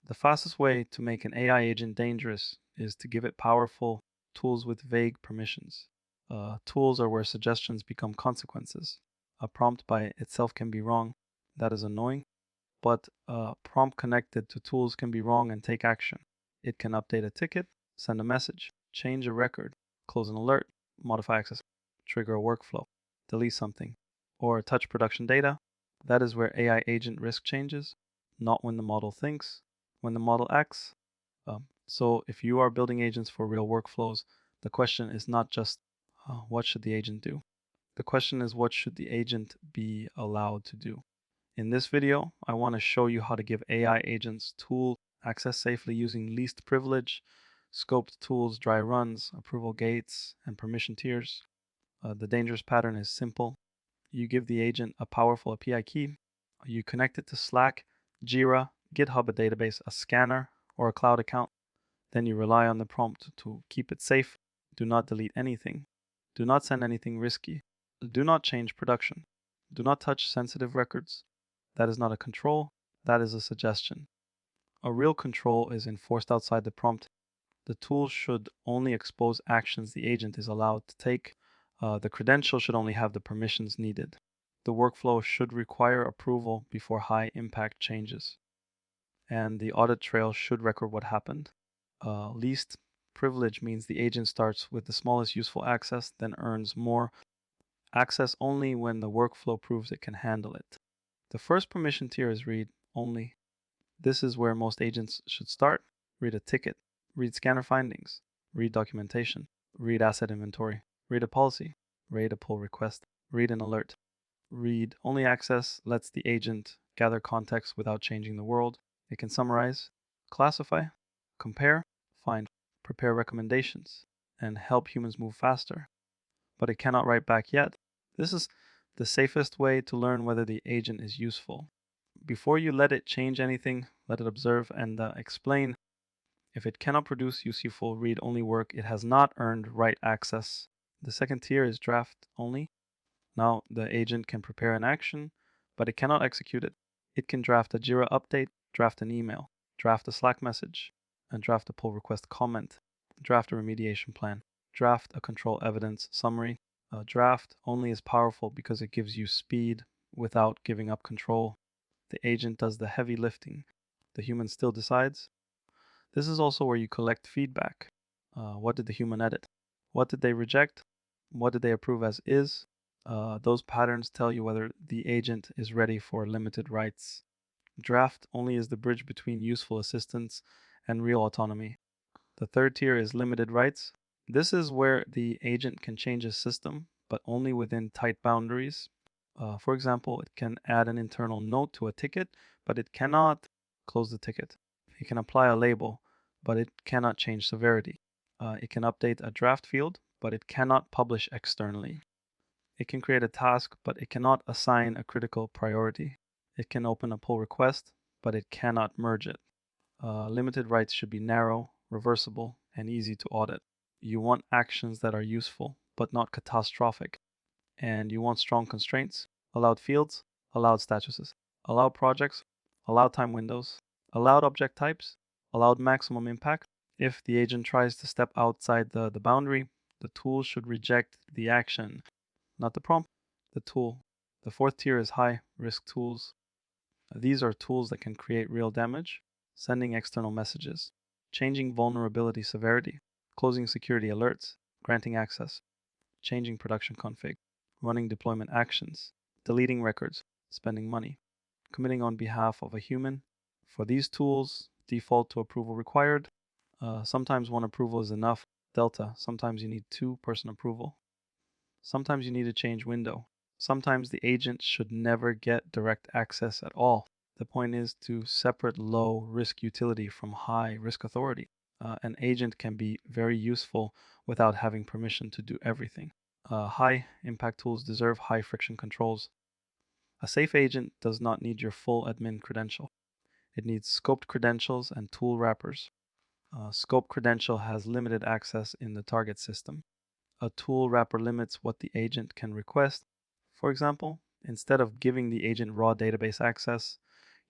The fastest way to make an AI agent dangerous is to give it powerful tools with vague permissions. Tools are where suggestions become consequences. A prompt by itself can be wrong. That is annoying. But a prompt connected to tools can be wrong and take action. It can update a ticket, send a message, change a record, close an alert, modify access, trigger a workflow, delete something, or touch production data. That is where AI agent risk changes, not when the model thinks, when the model acts. So if you are building agents for real workflows, the question is not just what should the agent do? The question is what should the agent be allowed to do? In this video, I want to show you how to give AI agents tool access safely using least privilege, scoped tools, dry runs, approval gates, and permission tiers. The dangerous pattern is simple. You give the agent a powerful API key. You connect it to Slack, Jira, GitHub, a database, a scanner, or a cloud account. Then you rely on the prompt to keep it safe. Do not delete anything. Do not send anything risky. Do not change production. Do not touch sensitive records. That is not a control, that is a suggestion. A real control is enforced outside the prompt. The tool should only expose actions the agent is allowed to take. The credential should only have the permissions needed. The workflow should require approval before high impact changes. And the audit trail should record what happened. Least privilege means the agent starts with the smallest useful access, then earns more access only when the workflow proves it can handle it. The first permission tier is read only. This is where most agents should start. Read a ticket, read scanner findings, read documentation, read asset inventory, read a policy, read a pull request, read an alert. Read only access lets the agent gather context without changing the world. It can summarize, classify, compare, find, prepare recommendations, and help humans move faster. But it cannot write back yet. This is the safest way to learn whether the agent is useful. Before you let it change anything, let it observe and explain. If it cannot produce useful read-only work, it has not earned write access. The second tier is draft only. Now the agent can prepare an action, but it cannot execute it. It can draft a Jira update, draft an email, draft a Slack message, and draft a pull request comment, draft a remediation plan, draft a control evidence summary. A draft only is powerful because it gives you speed without giving up control. The agent does the heavy lifting. The human still decides. This is also where you collect feedback. What did the human edit? What did they reject? What did they approve as is? Those patterns tell you whether the agent is ready for limited rights. Draft only is the bridge between useful assistance and real autonomy. The third tier is limited rights. This is where the agent can change a system, but only within tight boundaries. For example, it can add an internal note to a ticket, but it cannot close the ticket. It can apply a label, but it cannot change severity. It can update a draft field, but it cannot publish externally. It can create a task, but it cannot assign a critical priority. It can open a pull request, but it cannot merge it. Limited rights should be narrow, reversible, and easy to audit. You want actions that are useful, but not catastrophic. And you want strong constraints, allowed fields, allowed statuses, allowed projects, allowed time windows, allowed object types, allowed maximum impact. If the agent tries to step outside the boundary, the tool should reject the action, not the prompt, the tool. The fourth tier is high risk tools. These are tools that can create real damage, sending external messages, changing vulnerability severity, closing security alerts, granting access, changing production config, running deployment actions, deleting records, spending money, committing on behalf of a human. For these tools, default to approval required. Sometimes one approval is enough. Delta, sometimes you need two-person approval. Sometimes you need a change window. Sometimes the agent should never get direct access at all. The point is to separate low risk utility from high risk authority. An agent can be very useful without having permission to do everything. High impact tools deserve high friction controls. A safe agent does not need your full admin credential. It needs scoped credentials and tool wrappers. Scope credential has limited access in the target system. A tool wrapper limits what the agent can request. For example, instead of giving the agent raw database access,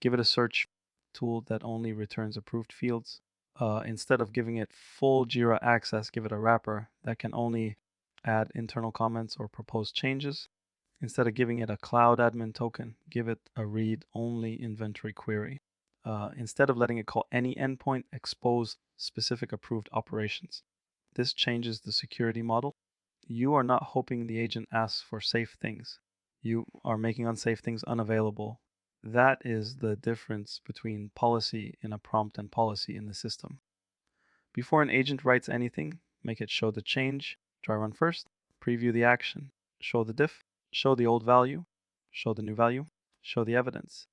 give it a search tool that only returns approved fields. Instead of giving it full Jira access, give it a wrapper that can only add internal comments or propose changes. Instead of giving it a cloud admin token, give it a read-only inventory query. Instead of letting it call any endpoint, expose specific approved operations. This changes the security model. You are not hoping the agent asks for safe things. You are making unsafe things unavailable. That is the difference between policy in a prompt and policy in the system. Before an agent writes anything, make it show the change, try run first, preview the action, show the diff, show the old value, show the new value, show the evidence,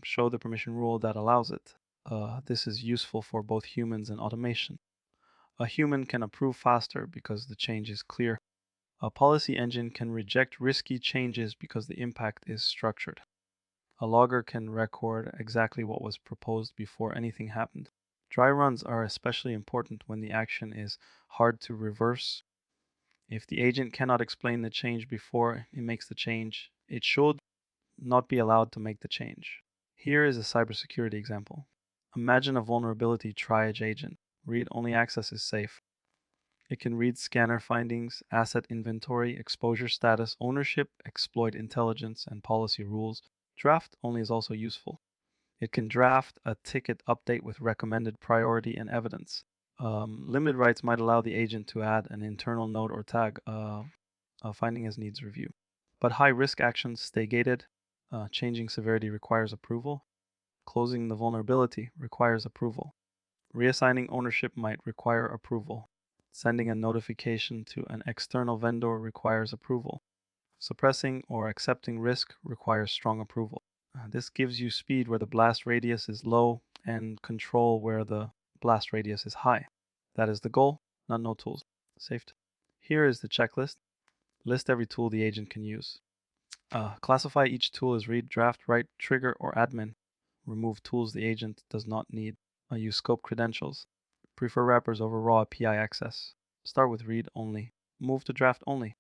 show the permission rule that allows it. This is useful for both humans and automation. A human can approve faster because the change is clear. A policy engine can reject risky changes because the impact is structured. A logger can record exactly what was proposed before anything happened. Dry runs are especially important when the action is hard to reverse. If the agent cannot explain the change before it makes the change, it should not be allowed to make the change. Here is a cybersecurity example. Imagine a vulnerability TRIAGE agent. Read-only access is safe. It can read scanner findings, asset inventory, exposure status, ownership, exploit intelligence, and policy rules. Draft only is also useful. It can draft a ticket update with recommended priority and evidence. Limited rights might allow the agent to add an internal note or tag, finding as needs review. But high-risk actions stay gated. Changing severity requires approval. Closing the vulnerability requires approval. Reassigning ownership might require approval. Sending a notification to an external vendor requires approval. Suppressing or accepting risk requires strong approval. This gives you speed where the blast radius is low and control where the blast radius is high. That is the goal, not no tools. Saved. Here is the checklist. List every tool the agent can use. Classify each tool as read, draft, write, trigger, or admin. Remove tools the agent does not need. Use scope credentials. Prefer wrappers over raw API access. Start with read only. Move to draft only.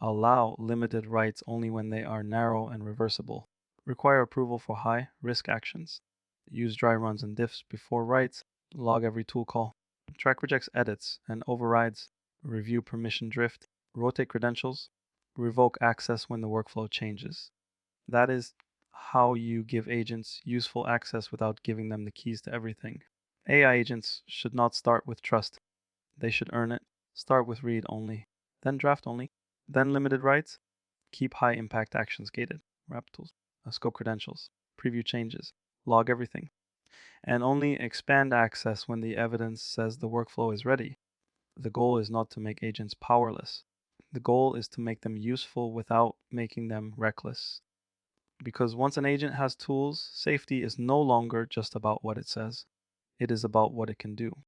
Allow limited rights only when they are narrow and reversible. Require approval for high risk actions. Use dry runs and diffs before writes. Log every tool call. Track rejects edits and overrides. Review permission drift. Rotate credentials. Revoke access when the workflow changes. That is how you give agents useful access without giving them the keys to everything. AI agents should not start with trust. They should earn it. Start with read only, then draft only, then limited rights. Keep high impact actions gated. Wrap tools, scope credentials, preview changes, log everything. And only expand access when the evidence says the workflow is ready. The goal is not to make agents powerless. The goal is to make them useful without making them reckless. Because once an agent has tools, safety is no longer just about what it says. It is about what it can do.